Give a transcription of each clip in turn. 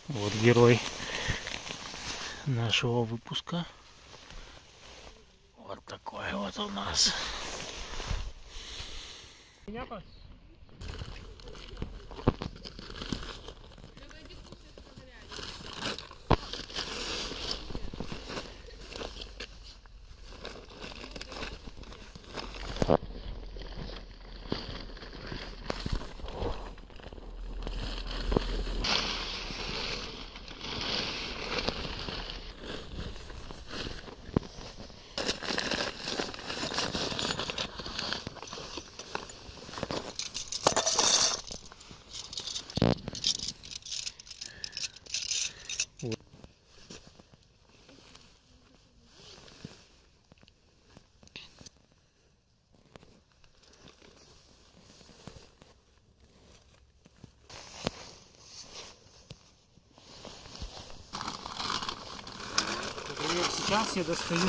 Вот герой нашего выпуска. Вот такой вот у нас. Например, сейчас я достаю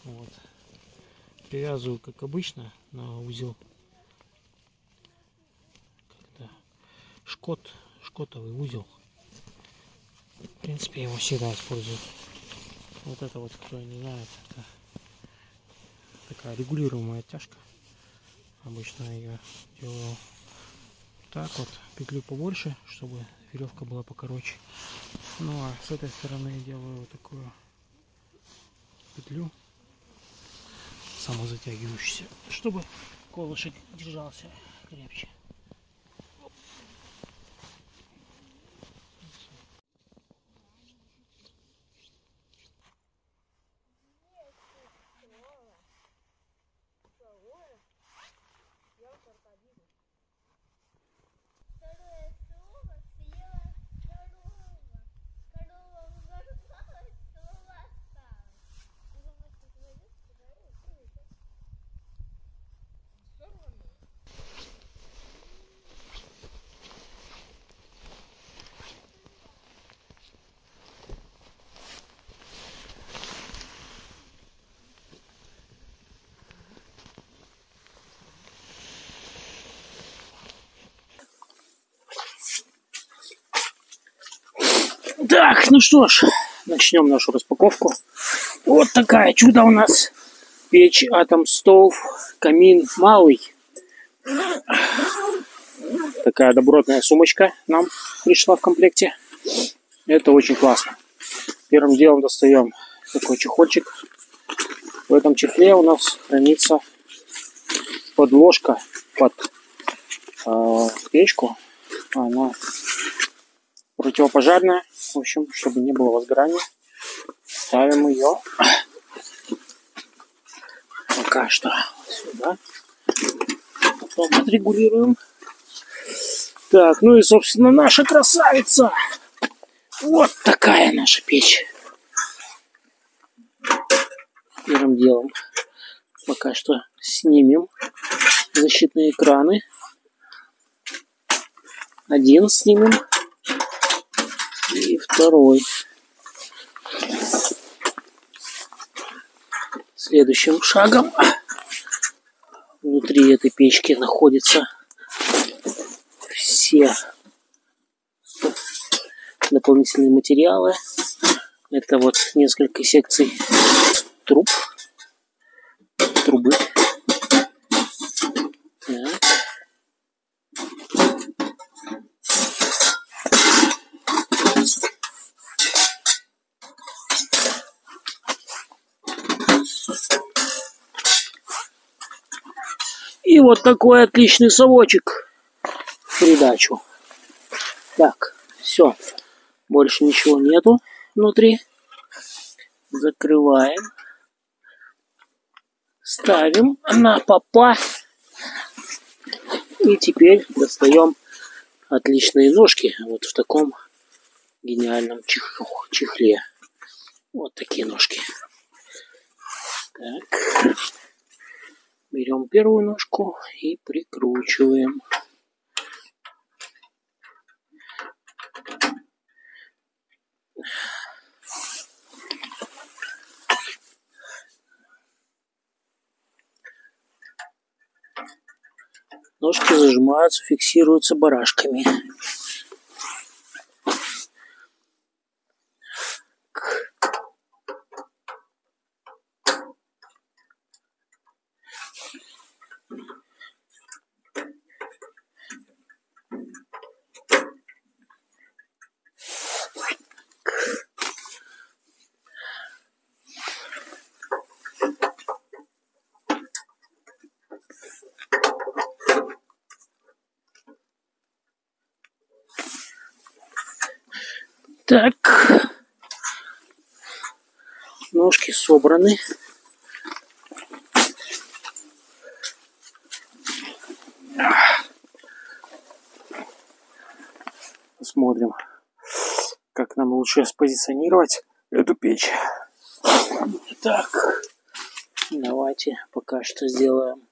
Вот. Привязываю, как обычно, на узел. Как-то шкотовый узел. В принципе, его всегда использую. Вот это вот, кто не знает, это такая регулируемая оттяжка. Обычно я делаю так вот, петлю побольше, чтобы веревка была покороче. Ну а с этой стороны я делаю вот такую петлю самозатягивающийся, чтобы колышек держался крепче. Так, ну что ж, начнем нашу распаковку. Вот такая чудо у нас. Печь Atom Stove, камин малый. Такая добротная сумочка нам пришла в комплекте. Это очень классно. Первым делом достаем такой чехольчик. В этом чехле у нас хранится подложка под печку. Она противопожарная. В общем, чтобы не было возгорания, ставим ее пока что сюда. Потом отрегулируем. Так, ну и, собственно, наша красавица. Вот такая наша печь. Первым делом пока что снимем защитные экраны. Один снимем. И второй. Следующим шагом внутри этой печки находятся все дополнительные материалы. Это вот несколько секций трубы. Так. И вот такой отличный совочек в придачу. Так, все. Больше ничего нету внутри. Закрываем. Ставим на попа. И теперь достаем отличные ножки. Вот в таком гениальном чехле. Вот такие ножки. Так. Берем первую ножку и прикручиваем. Ножки зажимаются, фиксируются барашками. Так, ножки собраны. Посмотрим, как нам лучше спозиционировать эту печь. Так, давайте пока что сделаем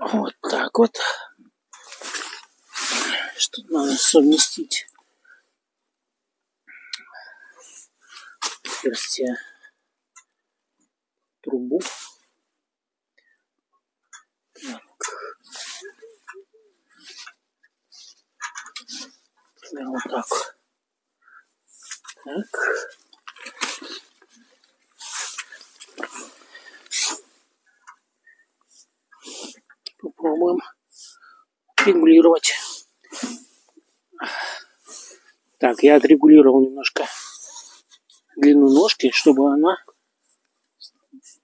вот так вот. Что надо совместить отверстие, трубу. Так. Вот так. Так. Попробуем регулировать. Так, я отрегулировал немножко длину ножки, чтобы она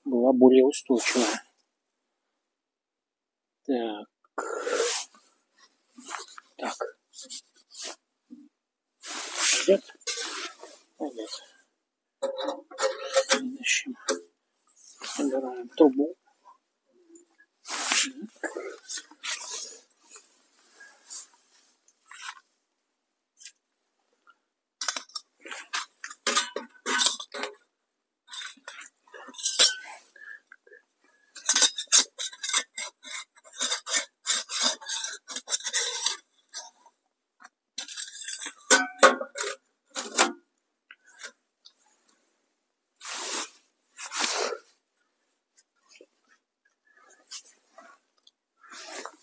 была более устойчивая. Так. Так. Пойдет? Пойдет. Следующим собираем трубу.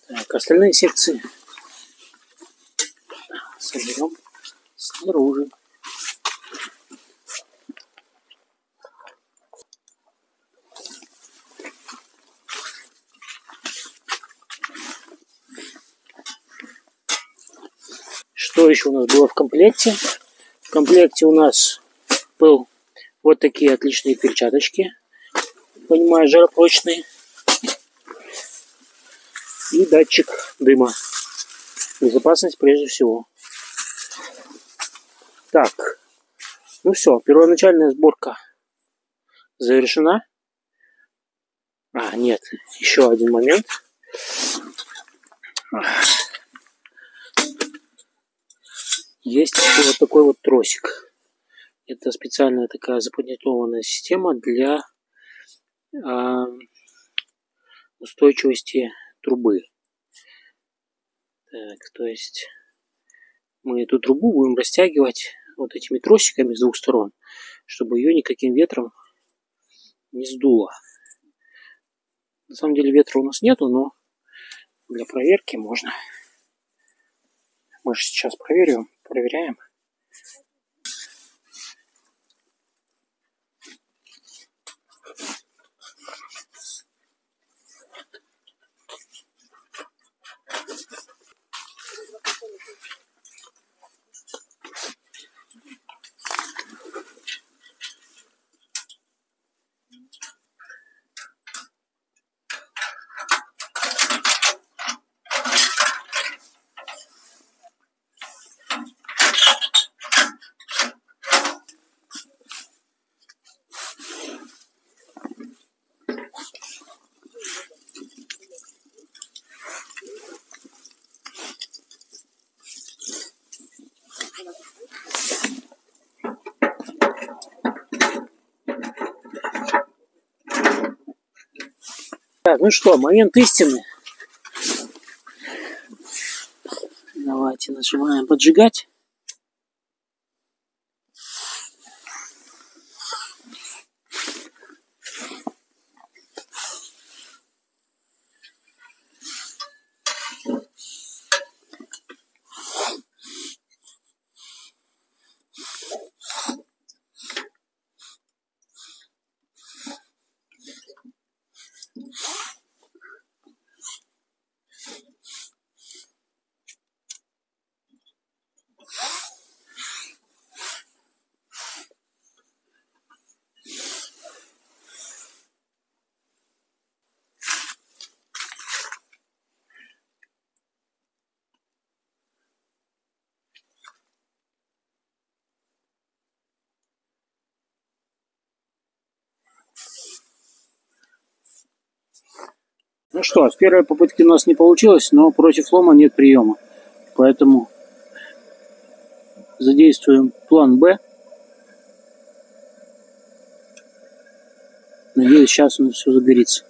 Так, остальные секции соберем снаружи. Что еще у нас было в комплекте? В комплекте у нас был вот такие отличные перчаточки, понимаю, жаропрочные, и датчик дыма. Безопасность прежде всего. Так, ну все, первоначальная сборка завершена. А, нет, еще один момент. Есть вот такой вот тросик. Это специальная такая запатентованная система для устойчивости трубы. Так, то есть мы эту трубу будем растягивать вот этими тросиками с двух сторон, чтобы ее никаким ветром не сдуло. На самом деле ветра у нас нету, но для проверки можно. Мы же сейчас проверяем. Так, ну что, момент истины. Давайте нажимаем поджигать. Ну что, с первой попытки у нас не получилось, но против лома нет приема. Поэтому задействуем план Б. Надеюсь, сейчас у нас все загорится.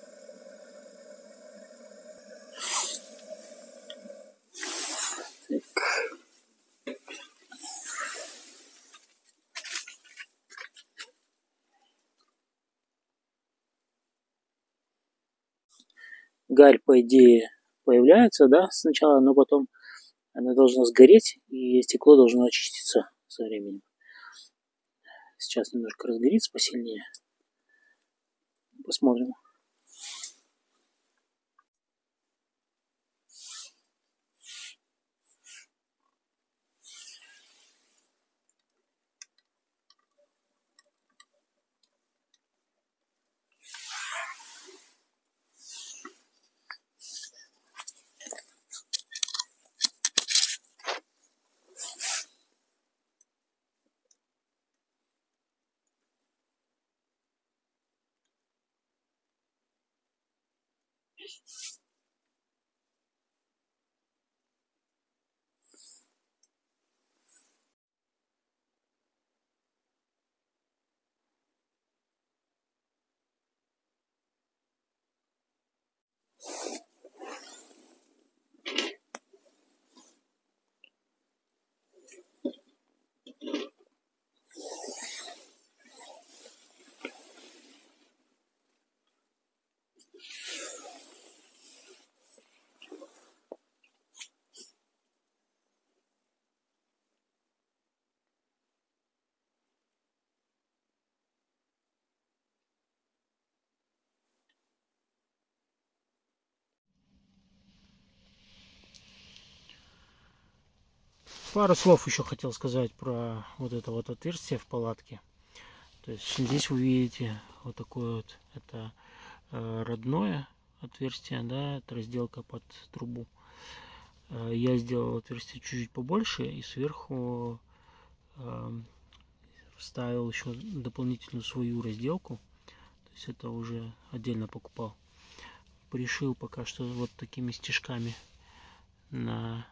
Гарь, по идее, появляется, да, сначала, но потом она должна сгореть, и стекло должно очиститься со временем. Сейчас немножко разгорится посильнее. Посмотрим. Пару слов еще хотел сказать про вот это вот отверстие в палатке. То есть здесь вы видите вот такое вот, это родное отверстие, да, это разделка под трубу. Я сделал отверстие чуть-чуть побольше и сверху вставил еще дополнительную свою разделку. То есть это уже отдельно покупал. Пришил пока что вот такими стежками на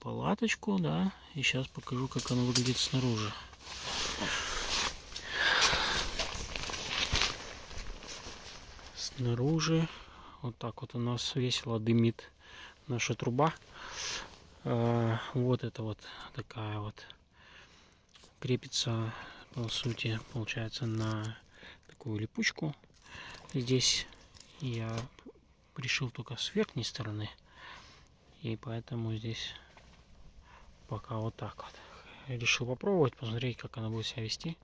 палаточку, да, и сейчас покажу, как оно выглядит снаружи. Снаружи вот так вот у нас весело дымит наша труба. Вот это вот такая вот крепится, по сути, получается, на такую липучку. Здесь я пришил только с верхней стороны, и поэтому здесь пока вот так вот. Решил попробовать, посмотреть, как она будет себя вести.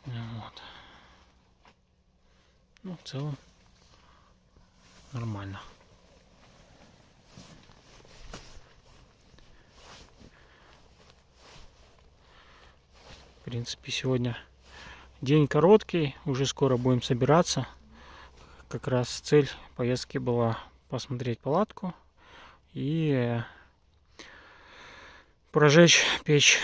Вот. Ну, в целом нормально. В принципе, сегодня день короткий, уже скоро будем собираться. Как раз цель поездки была посмотреть палатку и прожечь печь.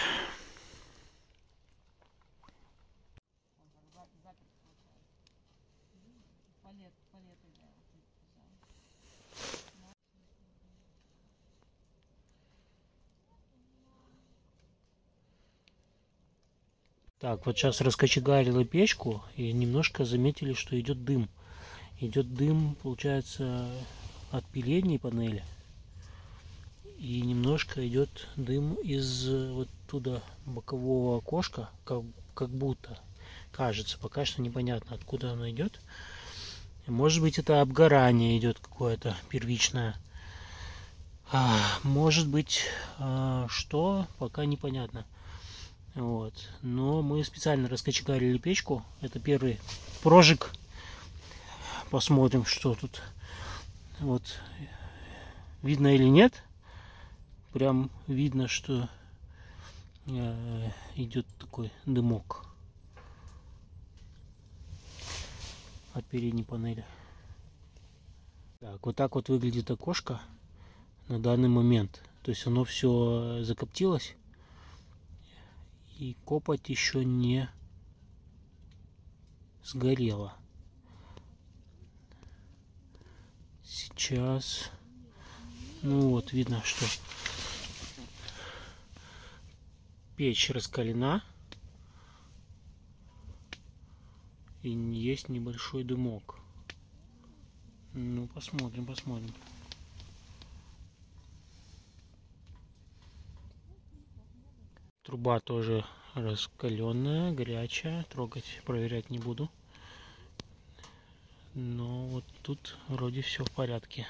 Так, вот сейчас раскочегарила печку и немножко заметили, что идет дым. идет дым, получается, от передней панели. И немножко идет дым из вот туда бокового окошка, как будто. Кажется, пока что непонятно, откуда оно идет. Может быть, это обгорание идет какое-то первичное. Может быть, что, пока непонятно. Вот. Но мы специально раскочегарили печку. Это первый прожиг. Посмотрим, что тут. Вот. Видно или нет. Прям видно, что идет такой дымок от передней панели. Так, вот так вот выглядит окошко на данный момент. То есть оно все закоптилось. И копоть еще не сгорела. Сейчас, ну вот, видно, что печь раскалена. И есть небольшой дымок. Ну, посмотрим, посмотрим. Труба тоже раскаленная, горячая. Трогать, проверять не буду. Но вот тут вроде все в порядке.